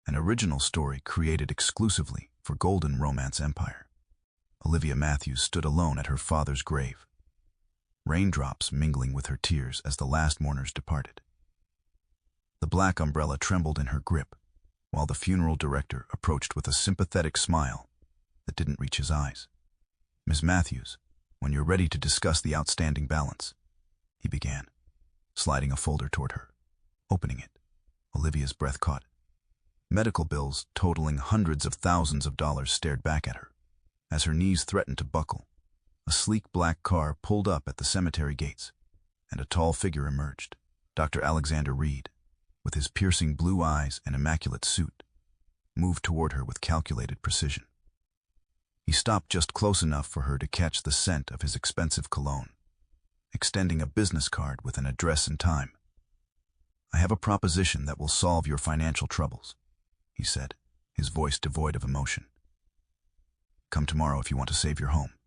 an original story created exclusively for Golden Romance Empire. Olivia Matthews stood alone at her father's grave, raindrops mingling with her tears as the last mourners departed. The black umbrella trembled in her grip, while the funeral director approached with a sympathetic smile that didn't reach his eyes. "Miss Matthews, when you're ready to discuss the outstanding balance," he began, sliding a folder toward her. Opening it, Olivia's breath caught. Medical bills totaling hundreds of thousands of dollars stared back at her. As her knees threatened to buckle, a sleek black car pulled up at the cemetery gates, and a tall figure emerged. Dr. Alexander Reid, with his piercing blue eyes and immaculate suit, moved toward her with calculated precision. He stopped just close enough for her to catch the scent of his expensive cologne, extending a business card with an address and time. "I have a proposition that will solve your financial troubles," he said, his voice devoid of emotion. "Come tomorrow if you want to save your home."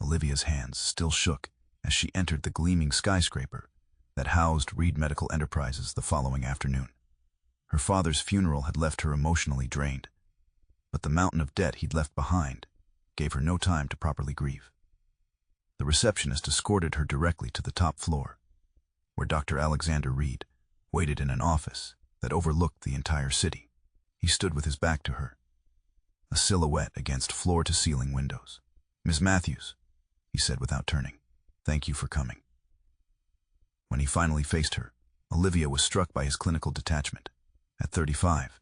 Olivia's hands still shook as she entered the gleaming skyscraper that housed Reid Medical Enterprises the following afternoon. Her father's funeral had left her emotionally drained, but the mountain of debt he'd left behind gave her no time to properly grieve. The receptionist escorted her directly to the top floor, where Dr. Alexander Reid waited in an office that overlooked the entire city. He stood with his back to her, a silhouette against floor-to-ceiling windows. "Miss Matthews," he said without turning, "thank you for coming." When he finally faced her, Olivia was struck by his clinical detachment. At 35,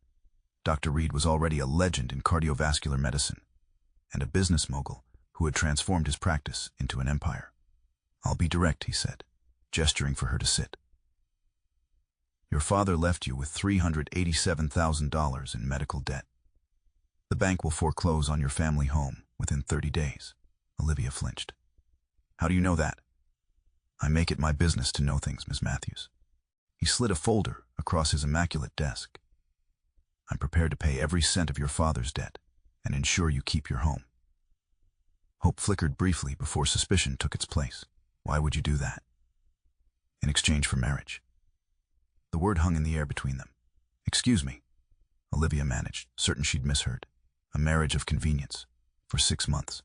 Dr. Reid was already a legend in cardiovascular medicine and a business mogul who had transformed his practice into an empire. "I'll be direct," he said, gesturing for her to sit. "Your father left you with $387,000 in medical debt. The bank will foreclose on your family home within 30 days. Olivia flinched. "How do you know that?" "I make it my business to know things, Miss Matthews." He slid a folder across his immaculate desk. "I'm prepared to pay every cent of your father's debt and ensure you keep your home." Hope flickered briefly before suspicion took its place. "Why would you do that?" "In exchange for marriage." The word hung in the air between them. "Excuse me," Olivia managed, certain she'd misheard. "A marriage of convenience. For 6 months."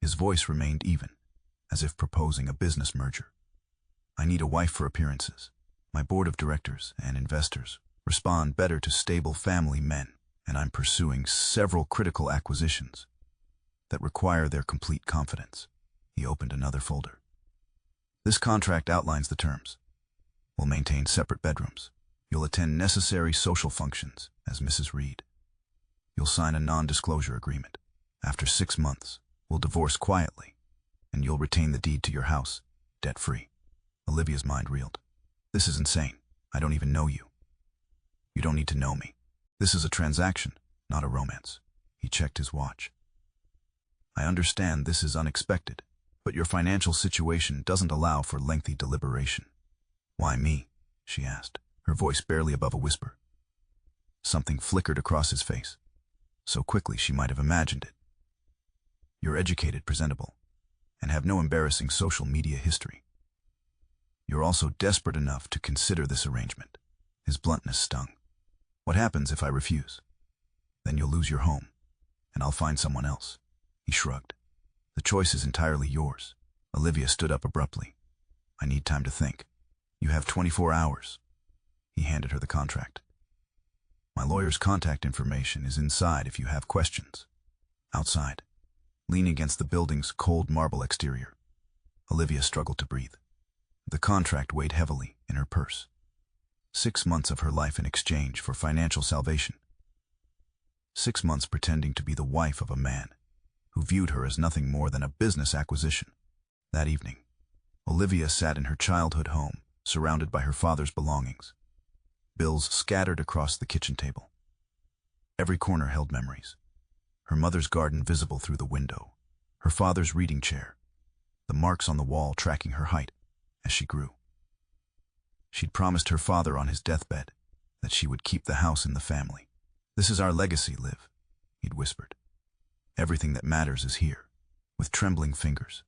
His voice remained even, as if proposing a business merger. "I need a wife for appearances. My board of directors and investors respond better to stable family men, and I'm pursuing several critical acquisitions that require their complete confidence." He opened another folder. "This contract outlines the terms. We'll maintain separate bedrooms. You'll attend necessary social functions as Mrs. Reid. You'll sign a non-disclosure agreement. After 6 months, we'll divorce quietly, and you'll retain the deed to your house, debt-free." Olivia's mind reeled. "This is insane. I don't even know you." "You don't need to know me. This is a transaction, not a romance." He checked his watch. "I understand this is unexpected, but your financial situation doesn't allow for lengthy deliberation." "Why me?" she asked, her voice barely above a whisper. Something flickered across his face, so quickly she might have imagined it. "You're educated, presentable, and have no embarrassing social media history. You're also desperate enough to consider this arrangement." His bluntness stung. "What happens if I refuse?" "Then you'll lose your home, and I'll find someone else." He shrugged. "The choice is entirely yours." Olivia stood up abruptly. "I need time to think." "You have 24 hours. He handed her the contract. "My lawyer's contact information is inside if you have questions." Outside, leaning against the building's cold marble exterior, Olivia struggled to breathe. The contract weighed heavily in her purse. 6 months of her life in exchange for financial salvation. 6 months pretending to be the wife of a man who viewed her as nothing more than a business acquisition. That evening, Olivia sat in her childhood home, surrounded by her father's belongings. Bills scattered across the kitchen table. Every corner held memories. Her mother's garden visible through the window, her father's reading chair, the marks on the wall tracking her height as she grew. She'd promised her father on his deathbed that she would keep the house in the family. "This is our legacy, Liv," he'd whispered. "Everything that matters is here." With trembling fingers,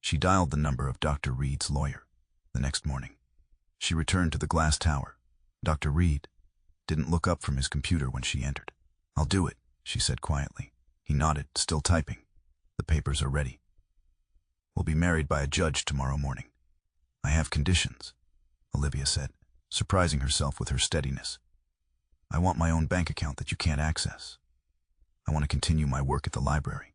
she dialed the number of Dr. Reid's lawyer. The next morning, she returned to the glass tower. "Dr. Reid," didn't look up from his computer when she entered. "I'll do it," she said quietly. He nodded, still typing. "The papers are ready. We'll be married by a judge tomorrow morning." "I have conditions," Olivia said, surprising herself with her steadiness. "I want my own bank account that you can't access. I want to continue my work at the library.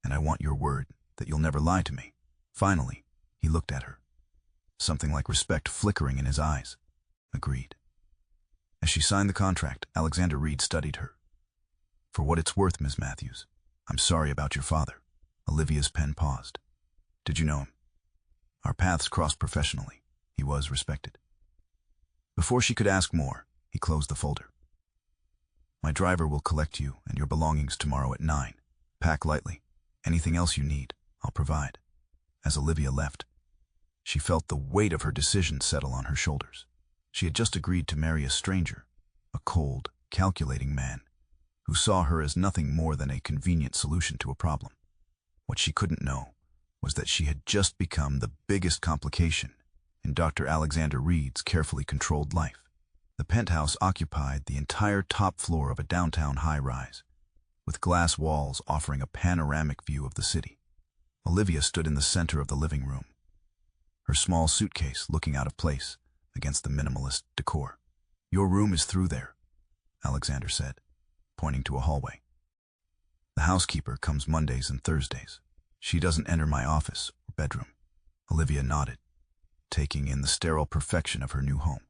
And I want your word that you'll never lie to me." Finally, he looked at her, something like respect flickering in his eyes. "Agreed." As she signed the contract, Alexander Reid studied her. "For what it's worth, Ms. Matthews, I'm sorry about your father." Olivia's pen paused. "Did you know him?" "Our paths crossed professionally. He was respected." Before she could ask more, he closed the folder. "My driver will collect you and your belongings tomorrow at 9. Pack lightly. Anything else you need, I'll provide." As Olivia left, she felt the weight of her decision settle on her shoulders. She had just agreed to marry a stranger, a cold, calculating man, who saw her as nothing more than a convenient solution to a problem. What she couldn't know was that she had just become the biggest complication in Dr. Alexander Reid's carefully controlled life. The penthouse occupied the entire top floor of a downtown high-rise, with glass walls offering a panoramic view of the city. Olivia stood in the center of the living room, her small suitcase looking out of place against the minimalist decor. "Your room is through there," Alexander said, pointing to a hallway. "The housekeeper comes Mondays and Thursdays. She doesn't enter my office or bedroom." Olivia nodded, taking in the sterile perfection of her new home.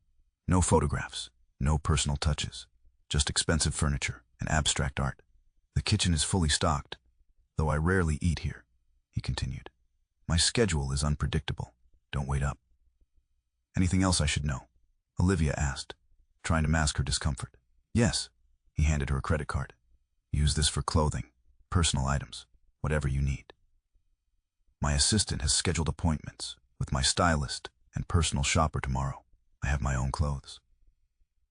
No photographs, no personal touches, just expensive furniture and abstract art. "The kitchen is fully stocked, though I rarely eat here," he continued. "My schedule is unpredictable. Don't wait up." "Anything else I should know?" Olivia asked, trying to mask her discomfort. "Yes." He handed her a credit card. "Use this for clothing, personal items, whatever you need. My assistant has scheduled appointments with my stylist and personal shopper tomorrow. I have my own clothes."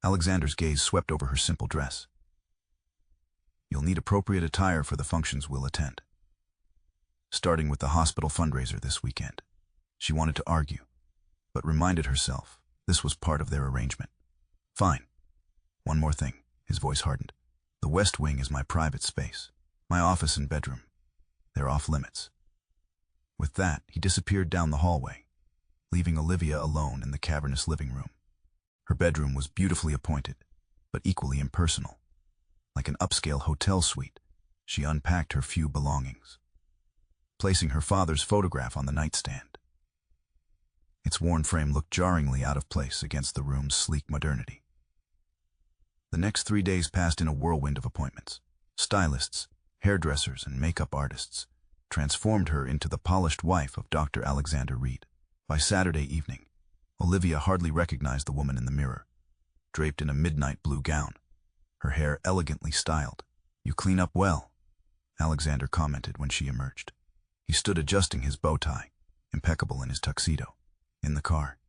Alexander's gaze swept over her simple dress. "You'll need appropriate attire for the functions we'll attend. Starting with the hospital fundraiser this weekend." She wanted to argue, but reminded herself this was part of their arrangement. "Fine. One more thing." His voice hardened. "The West Wing is my private space. My office and bedroom. They're off limits." With that, he disappeared down the hallway, leaving Olivia alone in the cavernous living room. Her bedroom was beautifully appointed, but equally impersonal. Like an upscale hotel suite, she unpacked her few belongings, placing her father's photograph on the nightstand. Its worn frame looked jarringly out of place against the room's sleek modernity. The next 3 days passed in a whirlwind of appointments. Stylists, hairdressers, and makeup artists transformed her into the polished wife of Dr. Alexander Reid. By Saturday evening, Olivia hardly recognized the woman in the mirror, draped in a midnight blue gown, her hair elegantly styled. "You clean up well," Alexander commented when she emerged. He stood adjusting his bow tie, impeccable in his tuxedo. In the car,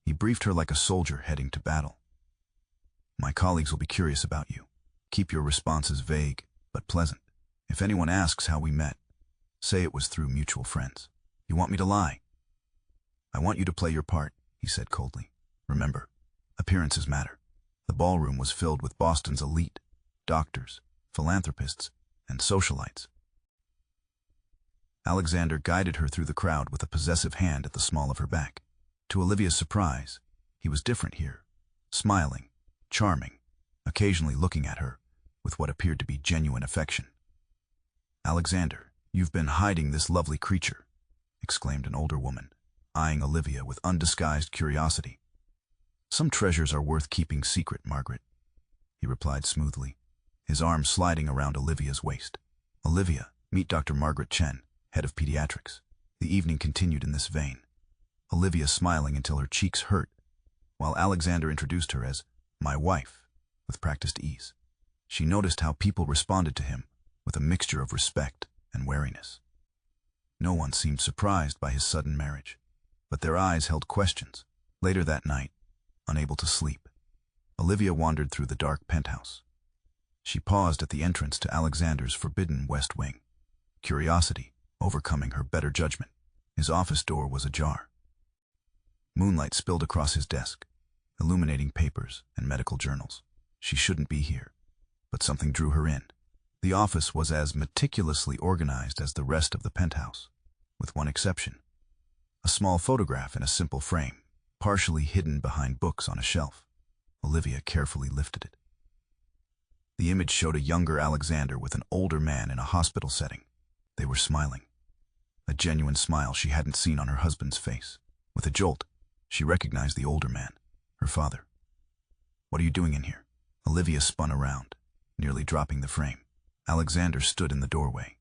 he briefed her like a soldier heading to battle. "My colleagues will be curious about you. Keep your responses vague but pleasant. If anyone asks how we met, say it was through mutual friends." "You want me to lie?" "I want you to play your part," he said coldly. "Remember, appearances matter." The ballroom was filled with Boston's elite, doctors, philanthropists, and socialites. Alexander guided her through the crowd with a possessive hand at the small of her back. To Olivia's surprise, he was different here, smiling, charming, occasionally looking at her with what appeared to be genuine affection. "Alexander, you've been hiding this lovely creature," exclaimed an older woman, eyeing Olivia with undisguised curiosity. "Some treasures are worth keeping secret, Margaret," he replied smoothly, his arm sliding around Olivia's waist. "Olivia, meet Dr. Margaret Chen, head of pediatrics." The evening continued in this vein, Olivia smiling until her cheeks hurt, while Alexander introduced her as "my wife" with practiced ease. She noticed how people responded to him with a mixture of respect and wariness. No one seemed surprised by his sudden marriage, but their eyes held questions. Later that night, unable to sleep, Olivia wandered through the dark penthouse. She paused at the entrance to Alexander's forbidden West Wing, curiosity overcoming her better judgment. His office door was ajar. Moonlight spilled across his desk, illuminating papers and medical journals. She shouldn't be here, but something drew her in. The office was as meticulously organized as the rest of the penthouse, with one exception. A small photograph in a simple frame, partially hidden behind books on a shelf. Olivia carefully lifted it. The image showed a younger Alexander with an older man in a hospital setting. They were smiling. A genuine smile she hadn't seen on her husband's face. With a jolt, she recognized the older man, her father. "What are you doing in here?" Olivia spun around, nearly dropping the frame. Alexander stood in the doorway,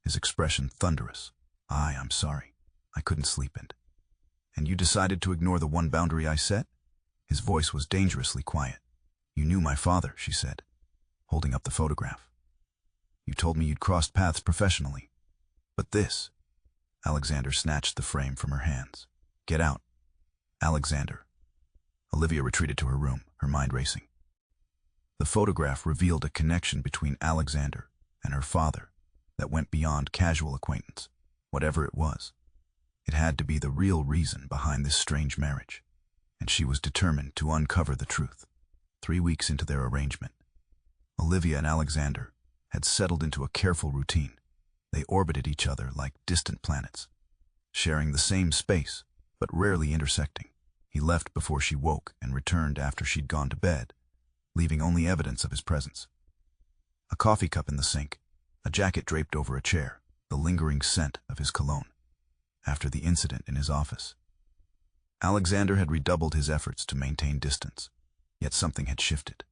his expression thunderous. I'm sorry. I couldn't sleep and you decided to ignore the one boundary I set?" His voice was dangerously quiet. "You knew my father," she said, holding up the photograph. "You told me you'd crossed paths professionally. But this..." Alexander snatched the frame from her hands. "Get out." "Alexander." Olivia retreated to her room, her mind racing. The photograph revealed a connection between Alexander and her father that went beyond casual acquaintance. Whatever it was, it had to be the real reason behind this strange marriage, and she was determined to uncover the truth. 3 weeks into their arrangement, Olivia and Alexander had settled into a careful routine. They orbited each other like distant planets, sharing the same space, but rarely intersecting. He left before she woke and returned after she'd gone to bed, leaving only evidence of his presence. A coffee cup in the sink, a jacket draped over a chair, the lingering scent of his cologne. After the incident in his office, Alexander had redoubled his efforts to maintain distance, yet something had shifted.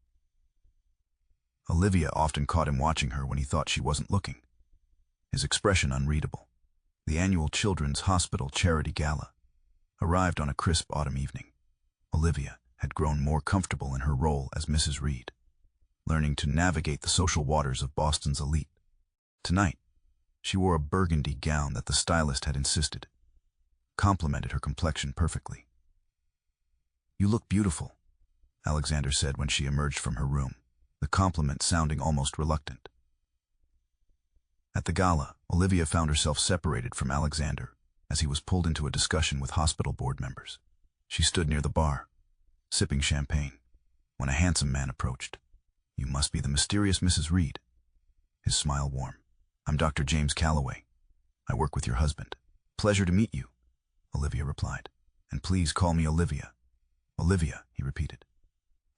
Olivia often caught him watching her when he thought she wasn't looking, his expression unreadable. The annual Children's Hospital Charity Gala arrived on a crisp autumn evening. Olivia had grown more comfortable in her role as Mrs. Reid, learning to navigate the social waters of Boston's elite. Tonight, she wore a burgundy gown that the stylist had insisted complemented her complexion perfectly. "You look beautiful," Alexander said when she emerged from her room, the compliment sounding almost reluctant. At the gala, Olivia found herself separated from Alexander as he was pulled into a discussion with hospital board members. She stood near the bar, sipping champagne, when a handsome man approached. "You must be the mysterious Mrs. Reid." His smile warm. "I'm Dr. James Calloway. I work with your husband." "Pleasure to meet you," Olivia replied. "And please call me Olivia." "Olivia," he repeated.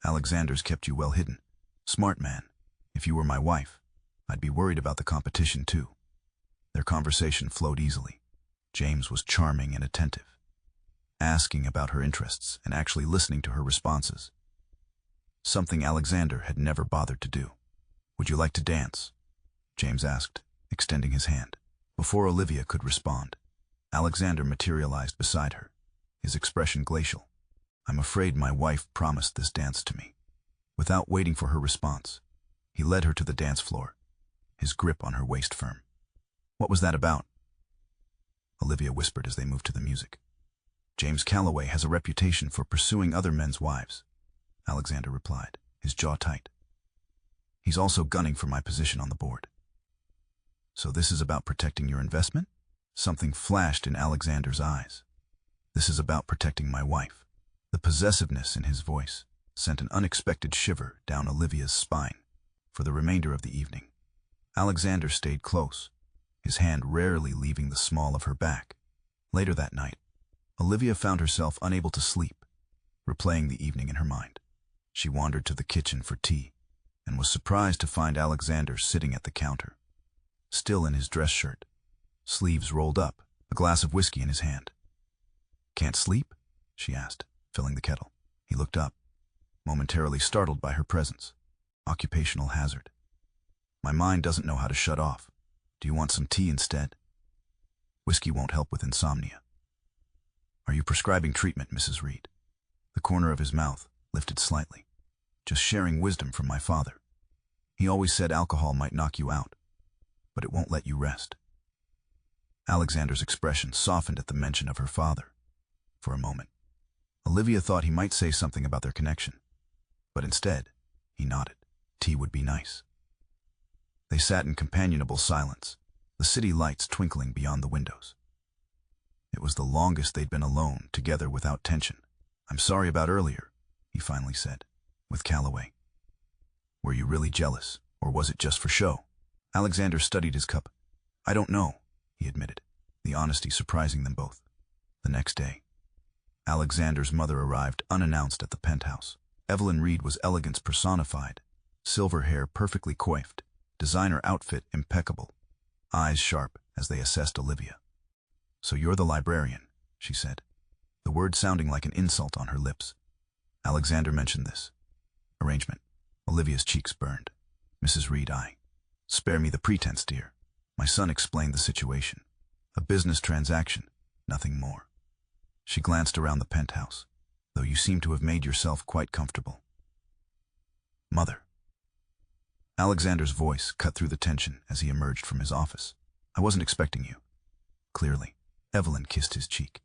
"Alexander's kept you well hidden. Smart man. If you were my wife, I'd be worried about the competition too." Their conversation flowed easily. James was charming and attentive, asking about her interests and actually listening to her responses, something Alexander had never bothered to do. "Would you like to dance?" James asked, extending his hand. Before Olivia could respond, Alexander materialized beside her, his expression glacial. "I'm afraid my wife promised this dance to me." Without waiting for her response, he led her to the dance floor, his grip on her waist firm. "What was that about?" Olivia whispered as they moved to the music. "James Calloway has a reputation for pursuing other men's wives," Alexander replied, his jaw tight. "He's also gunning for my position on the board." "So this is about protecting your investment?" Something flashed in Alexander's eyes. "This is about protecting my wife." The possessiveness in his voice sent an unexpected shiver down Olivia's spine. For the remainder of the evening, Alexander stayed close, his hand rarely leaving the small of her back. Later that night, Olivia found herself unable to sleep, replaying the evening in her mind. She wandered to the kitchen for tea and was surprised to find Alexander sitting at the counter, still in his dress shirt, sleeves rolled up, a glass of whiskey in his hand. "Can't sleep?" she asked, filling the kettle. He looked up, momentarily startled by her presence. "Occupational hazard. My mind doesn't know how to shut off. Do you want some tea instead?" "Whiskey won't help with insomnia." "Are you prescribing treatment, Mrs. Reid?" The corner of his mouth lifted slightly. "Just sharing wisdom from my father. He always said alcohol might knock you out, but it won't let you rest." Alexander's expression softened at the mention of her father. For a moment, Olivia thought he might say something about their connection, but instead, he nodded. Tea would be nice. They sat in companionable silence, the city lights twinkling beyond the windows. It was the longest they'd been alone, together without tension. "I'm sorry about earlier," he finally said, with Calloway. Were you really jealous, or was it just for show? Alexander studied his cup. I don't know, he admitted, the honesty surprising them both. The next day, Alexander's mother arrived unannounced at the penthouse. Evelyn Reid was elegance personified, silver hair perfectly coiffed, designer outfit impeccable, eyes sharp as they assessed Olivia. So you're the librarian, she said, the word sounding like an insult on her lips. Alexander mentioned this. Arrangement. Olivia's cheeks burned. Mrs. Reid, spare me the pretense, dear. My son explained the situation. A business transaction, nothing more. She glanced around the penthouse, though you seem to have made yourself quite comfortable. Mother. Alexander's voice cut through the tension as he emerged from his office. I wasn't expecting you. Clearly, Evelyn kissed his cheek.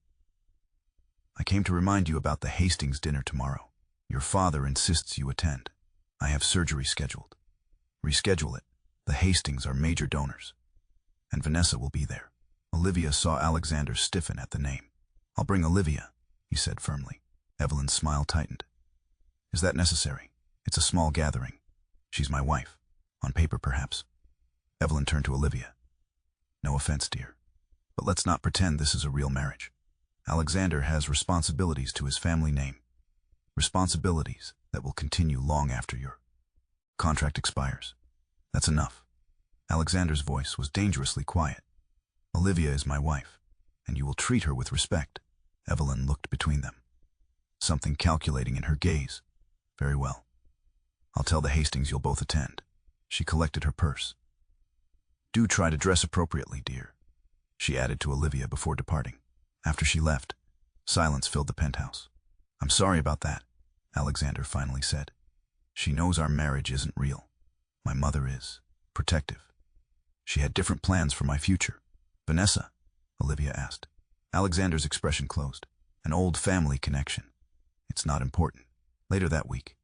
I came to remind you about the Hastings dinner tomorrow. Your father insists you attend. I have surgery scheduled. Reschedule it. The Hastings are major donors. And Vanessa will be there. Olivia saw Alexander stiffen at the name. I'll bring Olivia, he said firmly. Evelyn's smile tightened. Is that necessary? It's a small gathering. She's my wife. On paper, perhaps. Evelyn turned to Olivia. No offense, dear, but let's not pretend this is a real marriage. Alexander has responsibilities to his family name. Responsibilities that will continue long after your contract expires. That's enough. Alexander's voice was dangerously quiet. Olivia is my wife, and you will treat her with respect. Evelyn looked between them, something calculating in her gaze. Very well. I'll tell the Hastings you'll both attend. She collected her purse. Do try to dress appropriately, dear, she added to Olivia before departing. After she left, silence filled the penthouse. I'm sorry about that, Alexander finally said. She knows our marriage isn't real. My mother is protective. She had different plans for my future. Vanessa? Olivia asked. Alexander's expression closed. An old family connection. It's not important. Later that week,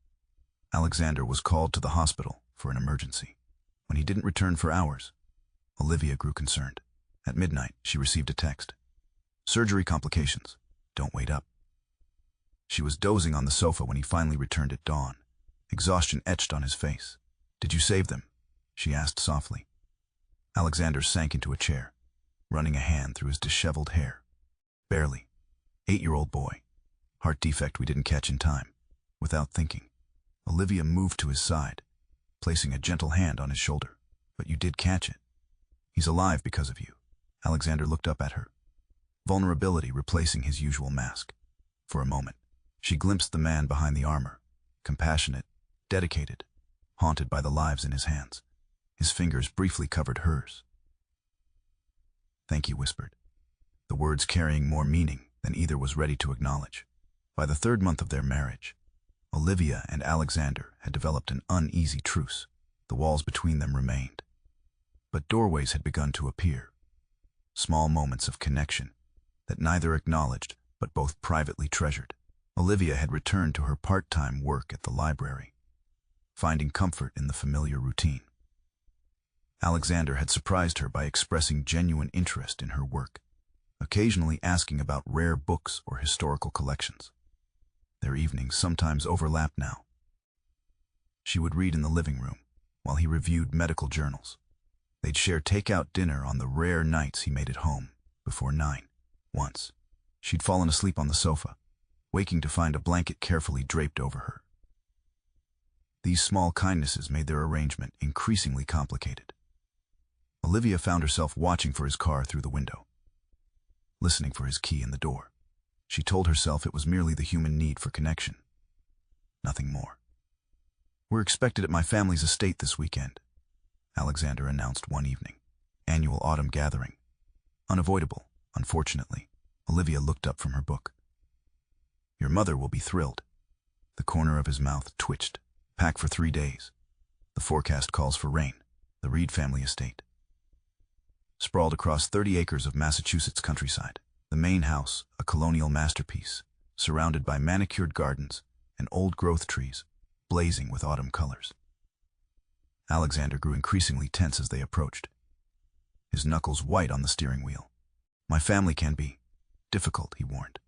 Alexander was called to the hospital for an emergency. When he didn't return for hours, Olivia grew concerned. At midnight, she received a text. Surgery complications. Don't wait up. She was dozing on the sofa when he finally returned at dawn. Exhaustion etched on his face. Did you save them? She asked softly. Alexander sank into a chair, running a hand through his disheveled hair. Barely. 8-year-old boy. Heart defect we didn't catch in time. Without thinking, Olivia moved to his side, placing a gentle hand on his shoulder. But you did catch it. He's alive because of you. Alexander looked up at her, vulnerability replacing his usual mask. For a moment, she glimpsed the man behind the armor, compassionate, dedicated, haunted by the lives in his hands. His fingers briefly covered hers. Thank you, whispered, the words carrying more meaning than either was ready to acknowledge. By the 3rd month of their marriage, Olivia and Alexander had developed an uneasy truce. The walls between them remained, but doorways had begun to appear. Small moments of connection that neither acknowledged but both privately treasured. Olivia had returned to her part-time work at the library, finding comfort in the familiar routine. Alexander had surprised her by expressing genuine interest in her work, occasionally asking about rare books or historical collections. Their evenings sometimes overlapped now. She would read in the living room, while he reviewed medical journals. They'd share take-out dinner on the rare nights he made it home, before 9. Once, she'd fallen asleep on the sofa, waking to find a blanket carefully draped over her. These small kindnesses made their arrangement increasingly complicated. Olivia found herself watching for his car through the window, listening for his key in the door. She told herself it was merely the human need for connection, nothing more. We're expected at my family's estate this weekend, Alexander announced one evening. Annual autumn gathering. Unavoidable, unfortunately. Olivia looked up from her book. Your mother will be thrilled. The corner of his mouth twitched. Pack for 3 days. The forecast calls for rain. The Reid family estate. Sprawled across 30 acres of Massachusetts countryside. The main house, a colonial masterpiece, surrounded by manicured gardens and old-growth trees, blazing with autumn colors. Alexander grew increasingly tense as they approached, his knuckles white on the steering wheel. My family can be difficult, he warned.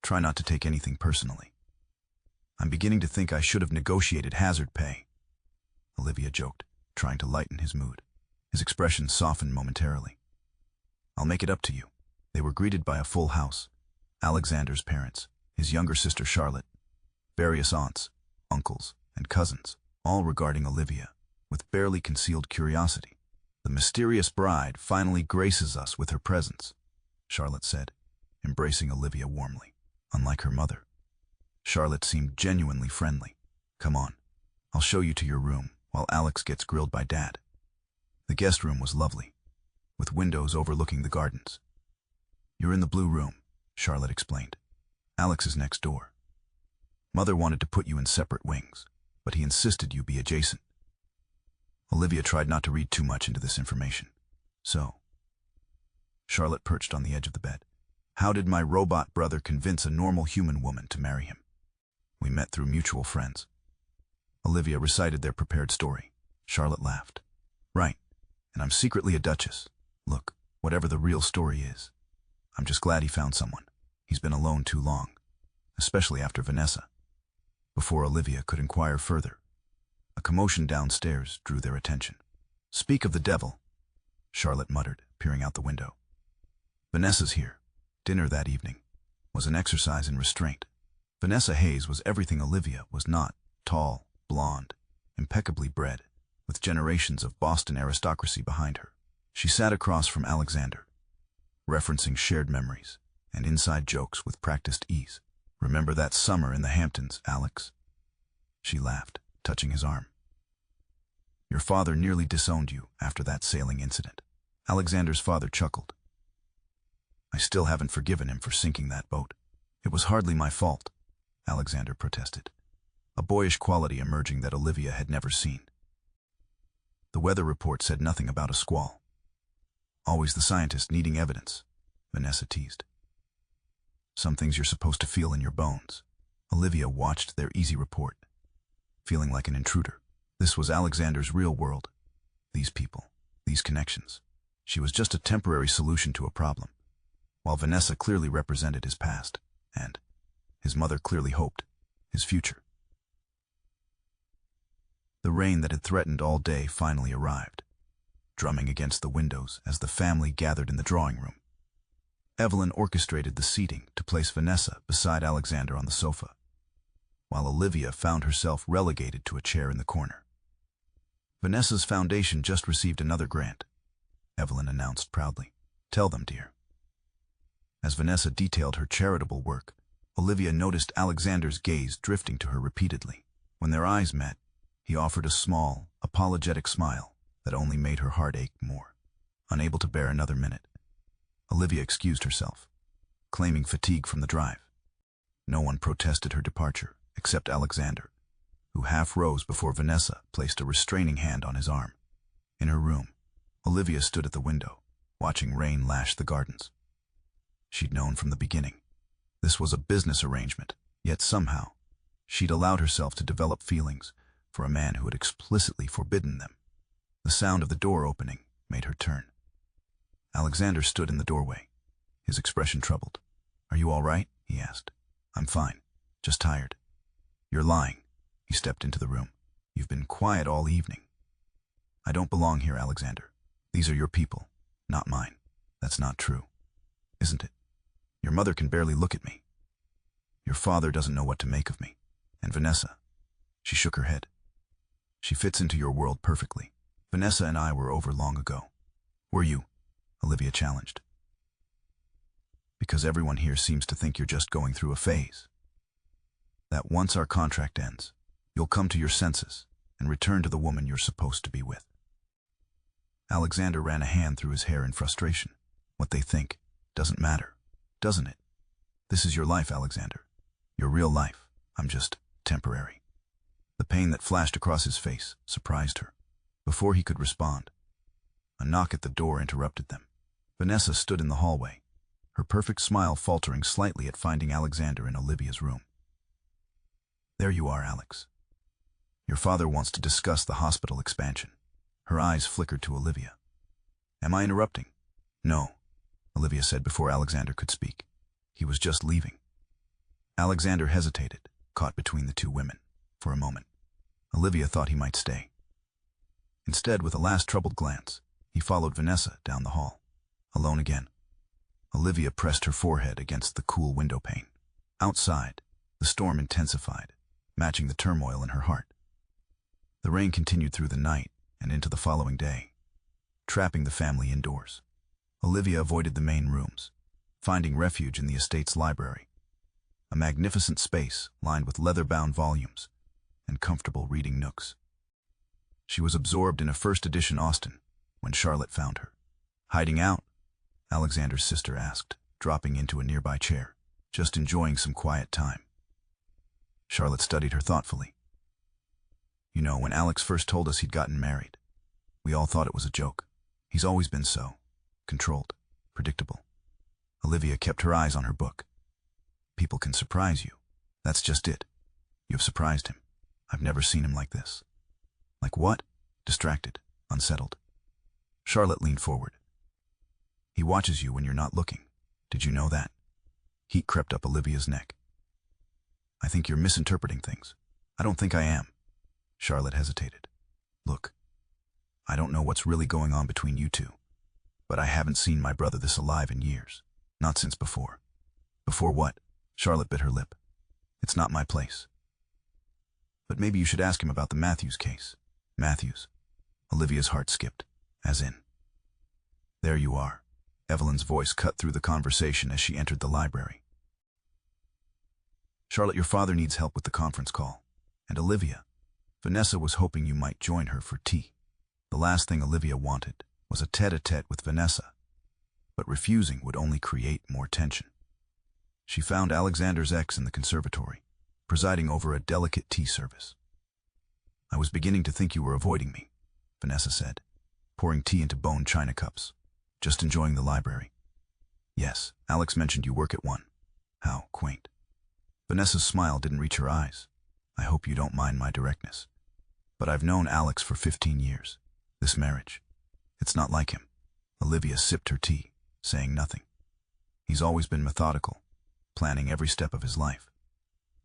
Try not to take anything personally. I'm beginning to think I should have negotiated hazard pay. Olivia joked, trying to lighten his mood. His expression softened momentarily. I'll make it up to you. They were greeted by a full house. Alexander's parents, his younger sister Charlotte, various aunts, uncles, and cousins, all regarding Olivia with barely concealed curiosity. The mysterious bride finally graces us with her presence, Charlotte said, embracing Olivia warmly. Unlike her mother, Charlotte seemed genuinely friendly. Come on, I'll show you to your room while Alex gets grilled by Dad. The guest room was lovely, with windows overlooking the gardens. You're in the blue room, Charlotte explained. Alex is next door. Mother wanted to put you in separate wings, but he insisted you be adjacent. Olivia tried not to read too much into this information. So, Charlotte perched on the edge of the bed. How did my robot brother convince a normal human woman to marry him? We met through mutual friends. Olivia recited their prepared story. Charlotte laughed. Right, and I'm secretly a duchess. Look, whatever the real story is, I'm just glad he found someone. He's been alone too long, especially after Vanessa. Before Olivia could inquire further, a commotion downstairs drew their attention. Speak of the devil, Charlotte muttered, peering out the window. Vanessa's here. Dinner that evening was an exercise in restraint. Vanessa Hayes was everything Olivia was not: tall, blonde, impeccably bred, with generations of Boston aristocracy behind her. She sat across from Alexander, referencing shared memories and inside jokes with practiced ease. Remember that summer in the Hamptons, Alex? She laughed, touching his arm. Your father nearly disowned you after that sailing incident. Alexander's father chuckled. I still haven't forgiven him for sinking that boat. It was hardly my fault, Alexander protested, a boyish quality emerging that Olivia had never seen. The weather report said nothing about a squall. Always the scientist needing evidence, Vanessa teased. Some things you're supposed to feel in your bones. Olivia watched their easy report, feeling like an intruder. This was Alexander's real world. These people, these connections. She was just a temporary solution to a problem, while Vanessa clearly represented his past, and his mother clearly hoped his future. The rain that had threatened all day finally arrived, drumming against the windows as the family gathered in the drawing room. Evelyn orchestrated the seating to place Vanessa beside Alexander on the sofa, while Olivia found herself relegated to a chair in the corner. Vanessa's foundation just received another grant, Evelyn announced proudly. Tell them, dear. As Vanessa detailed her charitable work, Olivia noticed Alexander's gaze drifting to her repeatedly. When their eyes met, he offered a small, apologetic smile that only made her heart ache more. Unable to bear another minute, Olivia excused herself, claiming fatigue from the drive. No one protested her departure, except Alexander, who half rose before Vanessa placed a restraining hand on his arm. In her room, Olivia stood at the window, watching rain lash the gardens. She'd known from the beginning. This was a business arrangement, yet somehow, she'd allowed herself to develop feelings for a man who had explicitly forbidden them. The sound of the door opening made her turn. Alexander stood in the doorway, his expression troubled. Are you all right? He asked. I'm fine, just tired. You're lying. He stepped into the room. You've been quiet all evening. I don't belong here, Alexander. These are your people, not mine. That's not true, isn't it? Your mother can barely look at me. Your father doesn't know what to make of me. And Vanessa, she shook her head. She fits into your world perfectly. Vanessa and I were over long ago. Were you? Olivia challenged. Because everyone here seems to think you're just going through a phase. That once our contract ends, you'll come to your senses and return to the woman you're supposed to be with. Alexander ran a hand through his hair in frustration. What they think doesn't matter, doesn't it? This is your life, Alexander. Your real life. I'm just temporary. The pain that flashed across his face surprised her. Before he could respond, a knock at the door interrupted them. Vanessa stood in the hallway, her perfect smile faltering slightly at finding Alexander in Olivia's room. There you are, Alex. Your father wants to discuss the hospital expansion. Her eyes flickered to Olivia. Am I interrupting? No, Olivia said before Alexander could speak. He was just leaving. Alexander hesitated, caught between the two women, for a moment. Olivia thought he might stay, Instead, with a last troubled glance, he followed Vanessa down the hall. Alone again. Olivia pressed her forehead against the cool window pane. Outside, the storm intensified, matching the turmoil in her heart. The rain continued through the night and into the following day, trapping the family indoors. Olivia avoided the main rooms, finding refuge in the estate's library, a magnificent space lined with leather-bound volumes and comfortable reading nooks. She was absorbed in a first-edition Austen when Charlotte found her. "Hiding out?" Alexander's sister asked, dropping into a nearby chair. "Just enjoying some quiet time." Charlotte studied her thoughtfully. "You know, when Alex first told us he'd gotten married, we all thought it was a joke. He's always been so. Controlled. Predictable." Olivia kept her eyes on her book. "People can surprise you. That's just it. You've surprised him. I've never seen him like this." "Like what?" Distracted, unsettled. Charlotte leaned forward. "He watches you when you're not looking. Did you know that?" Heat crept up Olivia's neck. "I think you're misinterpreting things." "I don't think I am." Charlotte hesitated. "Look, I don't know what's really going on between you two, but I haven't seen my brother this alive in years. Not since before." "Before what?" Charlotte bit her lip. "It's not my place." "But maybe you should ask him about the Matthews case." "Matthews?" Olivia's heart skipped. "As in?" "There you are." Evelyn's voice cut through the conversation as she entered the library. "Charlotte, your father needs help with the conference call. And Olivia, Vanessa was hoping you might join her for tea." The last thing Olivia wanted was a tete-a-tete with Vanessa, but refusing would only create more tension. She found Alexander's ex in the conservatory, presiding over a delicate tea service. "I was beginning to think you were avoiding me," Vanessa said, pouring tea into bone china cups. "Just enjoying the library." "Yes, Alex mentioned you work at one." "How quaint." Vanessa's smile didn't reach her eyes. "I hope you don't mind my directness, but I've known Alex for 15 years. This marriage, it's not like him." Olivia sipped her tea, saying nothing. "He's always been methodical, planning every step of his life.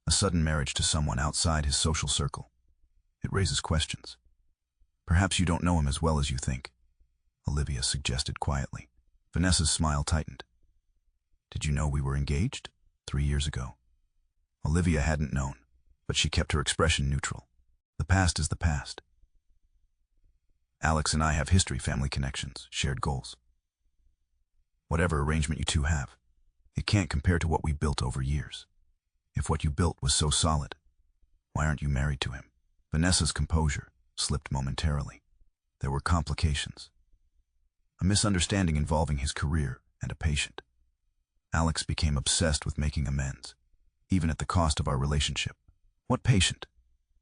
A sudden marriage to someone outside his social circle. It raises questions. Perhaps you don't know him as well as you think," Olivia suggested quietly. Vanessa's smile tightened. "Did you know we were engaged 3 years ago?" Olivia hadn't known, but she kept her expression neutral. The past is the past. "Alex and I have history, family connections, shared goals. Whatever arrangement you two have, it can't compare to what we built over years. If what you built was so solid, why aren't you married to him?" Vanessa's composure slipped momentarily. There were complications. A misunderstanding involving his career and a patient. Alex became obsessed with making amends, even at the cost of our relationship. "What patient?"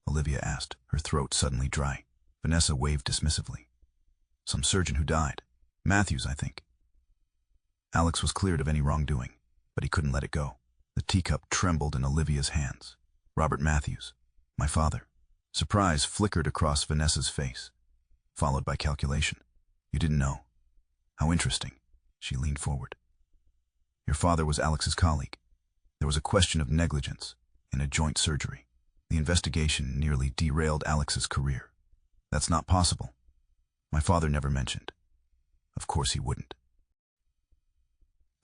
Olivia asked, her throat suddenly dry. Vanessa waved dismissively. "Some surgeon who died. Matthews, I think." Alex was cleared of any wrongdoing, but he couldn't let it go. The teacup trembled in Olivia's hands. "Robert Matthews, my father." Surprise flickered across Vanessa's face, followed by calculation. "You didn't know? How interesting." She leaned forward. "Your father was Alex's colleague. There was a question of negligence in a joint surgery. The investigation nearly derailed Alex's career." "That's not possible." "My father never mentioned." "Of course he wouldn't."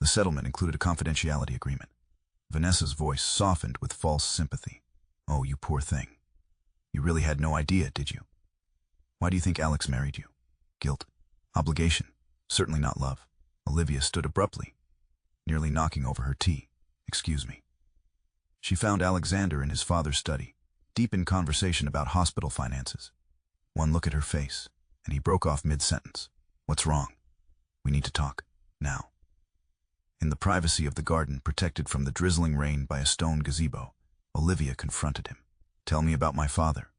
"The settlement included a confidentiality agreement." Vanessa's voice softened with false sympathy. "Oh, you poor thing. You really had no idea, did you? Why do you think Alex married you? Guilt? Obligation? Certainly not love." Olivia stood abruptly, nearly knocking over her tea. "Excuse me." She found Alexander in his father's study, deep in conversation about hospital finances. One look at her face, and he broke off mid-sentence. "What's wrong? We need to talk. Now." In the privacy of the garden, protected from the drizzling rain by a stone gazebo, Olivia confronted him. "Tell me about my father."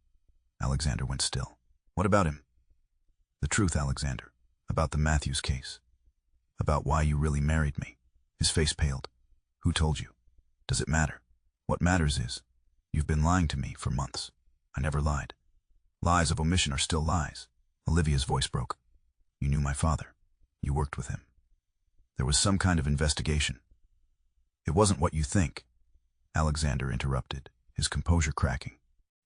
Alexander went still. "What about him?" "The truth, Alexander. About the Matthews case. About why you really married me." His face paled. "Who told you? Does it matter? What matters is, you've been lying to me for months." "I never lied." "Lies of omission are still lies." Olivia's voice broke. "You knew my father. You worked with him. There was some kind of investigation." "It wasn't what you think," Alexander interrupted, his composure cracking.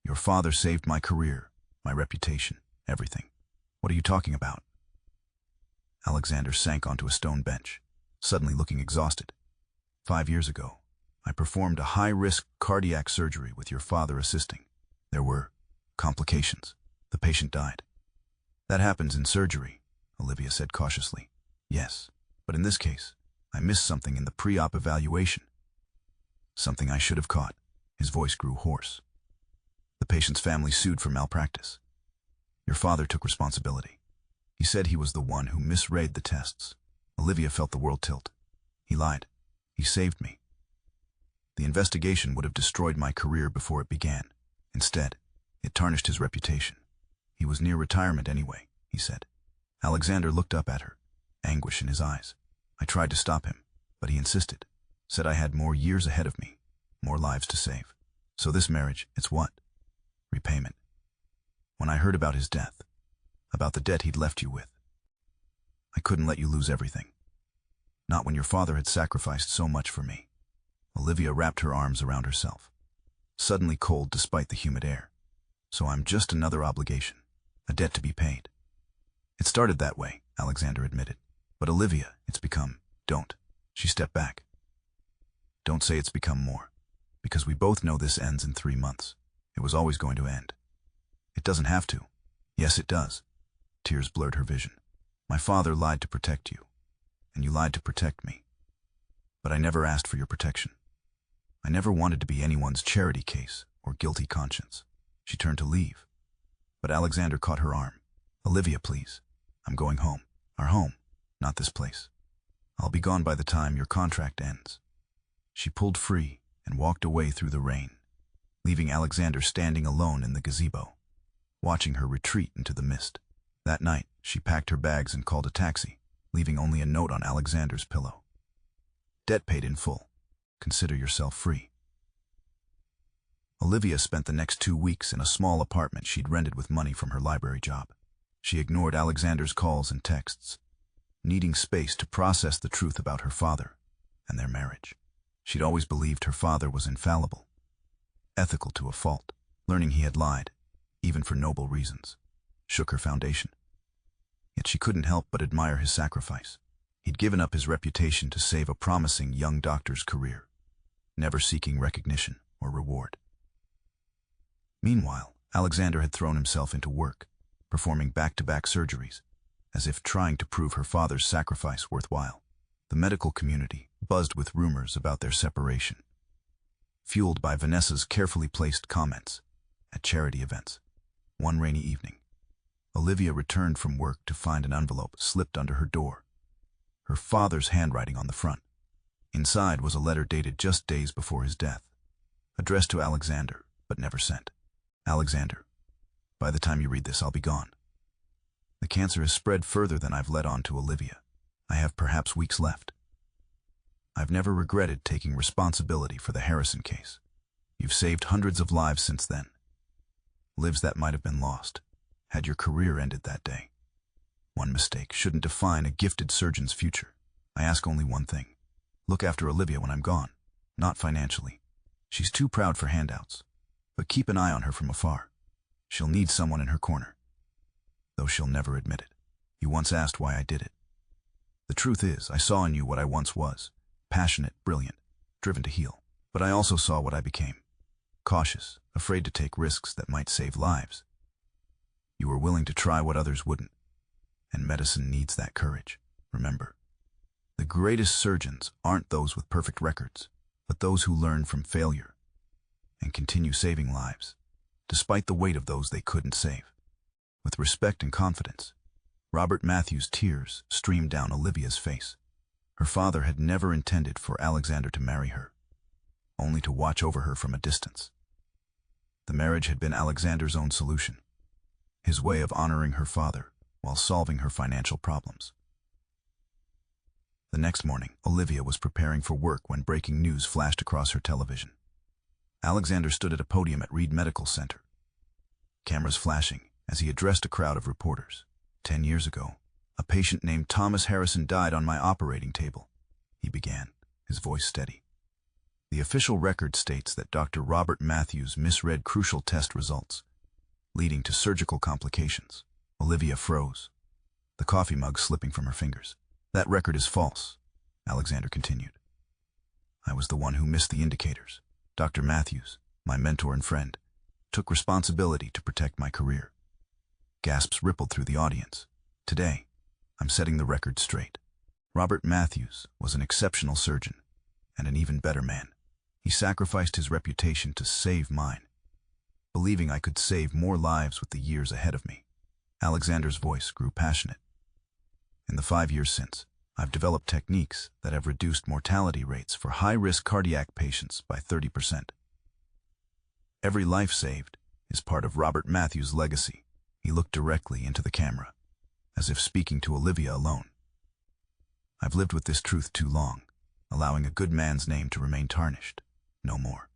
"Your father saved my career, my reputation, everything. What are you talking about? Alexander sank onto a stone bench, suddenly looking exhausted. 5 years ago, I performed a high-risk cardiac surgery with your father assisting. There were complications. The patient died. That happens in surgery, Olivia said cautiously. Yes, but in this case, I missed something in the pre-op evaluation. Something I should have caught. His voice grew hoarse. The patient's family sued for malpractice. Your father took responsibility. He said he was the one who misread the tests. Olivia felt the world tilt. He lied. He saved me. The investigation would have destroyed my career before it began. Instead, it tarnished his reputation. He was near retirement anyway, he said. Alexander looked up at her, anguish in his eyes. I tried to stop him, but he insisted. Said I had more years ahead of me, more lives to save. So this marriage, it's what? Repayment. When I heard about his death, about the debt he'd left you with, I couldn't let you lose everything. Not when your father had sacrificed so much for me. Olivia wrapped her arms around herself, suddenly cold despite the humid air. So I'm just another obligation, a debt to be paid. It started that way, Alexander admitted. But Olivia, it's become, don't. She stepped back. Don't say it's become more, because we both know this ends in 3 months. It was always going to end. It doesn't have to. Yes, it does. Tears blurred her vision. My father lied to protect you, and you lied to protect me. But I never asked for your protection. I never wanted to be anyone's charity case or guilty conscience. She turned to leave, but Alexander caught her arm. Olivia, please. I'm going home. Our home, not this place. I'll be gone by the time your contract ends. She pulled free and walked away through the rain, leaving Alexander standing alone in the gazebo, watching her retreat into the mist. That night, she packed her bags and called a taxi, leaving only a note on Alexander's pillow. Debt paid in full. Consider yourself free. Olivia spent the next 2 weeks in a small apartment she'd rented with money from her library job. She ignored Alexander's calls and texts, needing space to process the truth about her father and their marriage. She'd always believed her father was infallible, ethical to a fault. Learning he had lied, even for noble reasons, shook her foundation. Yet she couldn't help but admire his sacrifice. He'd given up his reputation to save a promising young doctor's career, never seeking recognition or reward. Meanwhile, Alexander had thrown himself into work, performing back-to-back surgeries, as if trying to prove her father's sacrifice worthwhile. The medical community buzzed with rumors about their separation, fueled by Vanessa's carefully placed comments at charity events. One rainy evening, Olivia returned from work to find an envelope slipped under her door, her father's handwriting on the front. Inside was a letter dated just days before his death, addressed to Alexander, but never sent. Alexander, by the time you read this, I'll be gone. The cancer has spread further than I've let on to Olivia. I have perhaps weeks left. I've never regretted taking responsibility for the Harrison case. You've saved hundreds of lives since then. Lives that might have been lost, had your career ended that day. One mistake shouldn't define a gifted surgeon's future. I ask only one thing. Look after Olivia when I'm gone, not financially. She's too proud for handouts, but keep an eye on her from afar. She'll need someone in her corner, though she'll never admit it. You once asked why I did it. The truth is, I saw in you what I once was, passionate, brilliant, driven to heal. But I also saw what I became, cautious, afraid to take risks that might save lives. You were willing to try what others wouldn't, and medicine needs that courage. Remember, the greatest surgeons aren't those with perfect records, but those who learn from failure and continue saving lives, despite the weight of those they couldn't save. With respect and confidence, Robert Matthews' tears streamed down Olivia's face. Her father had never intended for Alexander to marry her, only to watch over her from a distance. The marriage had been Alexander's own solution, his way of honoring her father while solving her financial problems. The next morning, Olivia was preparing for work when breaking news flashed across her television. Alexander stood at a podium at Reid Medical Center, cameras flashing as he addressed a crowd of reporters. 10 years ago, a patient named Thomas Harrison died on my operating table, he began, his voice steady. The official record states that Dr. Robert Matthews misread crucial test results, leading to surgical complications. Olivia froze, the coffee mug slipping from her fingers. That record is false, Alexander continued. I was the one who missed the indicators. Dr. Matthews, my mentor and friend, took responsibility to protect my career. Gasps rippled through the audience. Today, I'm setting the record straight. Robert Matthews was an exceptional surgeon and an even better man. He sacrificed his reputation to save mine, believing I could save more lives with the years ahead of me. Alexander's voice grew passionate. In the 5 years since, I've developed techniques that have reduced mortality rates for high-risk cardiac patients by 30%. Every life saved is part of Robert Matthews' legacy. He looked directly into the camera, as if speaking to Olivia alone. I've lived with this truth too long, allowing a good man's name to remain tarnished. No more.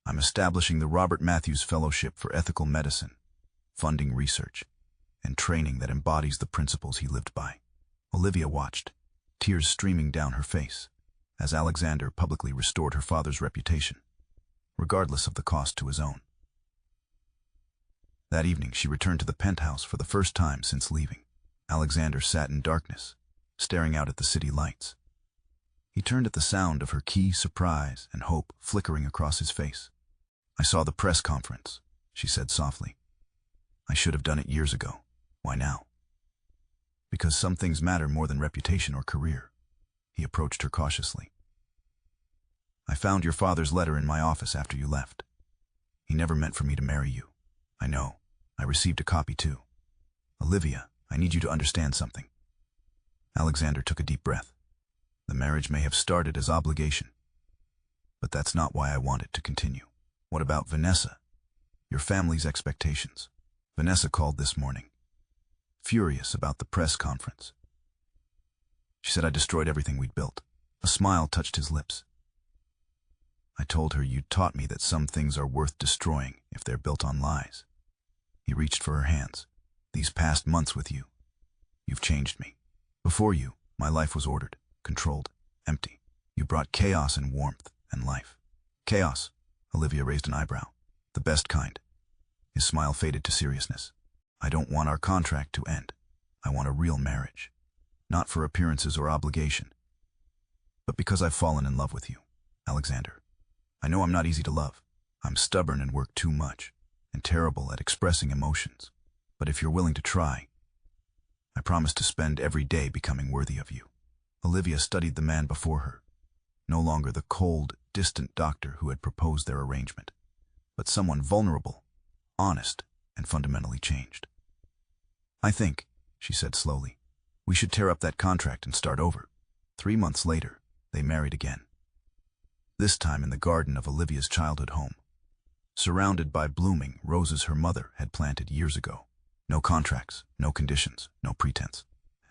I'm establishing the Robert Matthews Fellowship for Ethical Medicine, funding research, and training that embodies the principles he lived by. Olivia watched, tears streaming down her face, as Alexander publicly restored her father's reputation, regardless of the cost to his own. That evening, she returned to the penthouse for the first time since leaving. Alexander sat in darkness, staring out at the city lights. He turned at the sound of her key, surprise and hope flickering across his face. I saw the press conference, she said softly. I should have done it years ago. Why now? Because some things matter more than reputation or career. He approached her cautiously. I found your father's letter in my office after you left. He never meant for me to marry you. I know. I received a copy too. Olivia, I need you to understand something. Alexander took a deep breath. The marriage may have started as obligation, but that's not why I want it to continue. What about Vanessa? Your family's expectations. Vanessa called this morning, furious about the press conference. She said I destroyed everything we'd built. A smile touched his lips. I told her you'd taught me that some things are worth destroying if they're built on lies. He reached for her hands. These past months with you, you've changed me. Before you, my life was ordered, controlled, empty. You brought chaos and warmth and life. Chaos, Olivia raised an eyebrow. The best kind. His smile faded to seriousness. I don't want our contract to end. I want a real marriage. Not for appearances or obligation, but because I've fallen in love with you, Alexander. I know I'm not easy to love. I'm stubborn and work too much, and terrible at expressing emotions. But if you're willing to try, I promise to spend every day becoming worthy of you. Olivia studied the man before her, no longer the cold, distant doctor who had proposed their arrangement, but someone vulnerable, honest, and fundamentally changed. I think, she said slowly, we should tear up that contract and start over. 3 months later, they married again. This time in the garden of Olivia's childhood home, surrounded by blooming roses her mother had planted years ago. No contracts, no conditions, no pretense.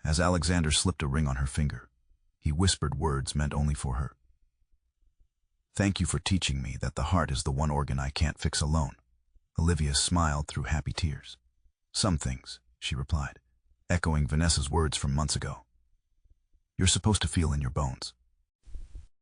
As Alexander slipped a ring on her finger, he whispered words meant only for her. Thank you for teaching me that the heart is the one organ I can't fix alone. Olivia smiled through happy tears. Some things, she replied, echoing Vanessa's words from months ago. You're supposed to feel in your bones.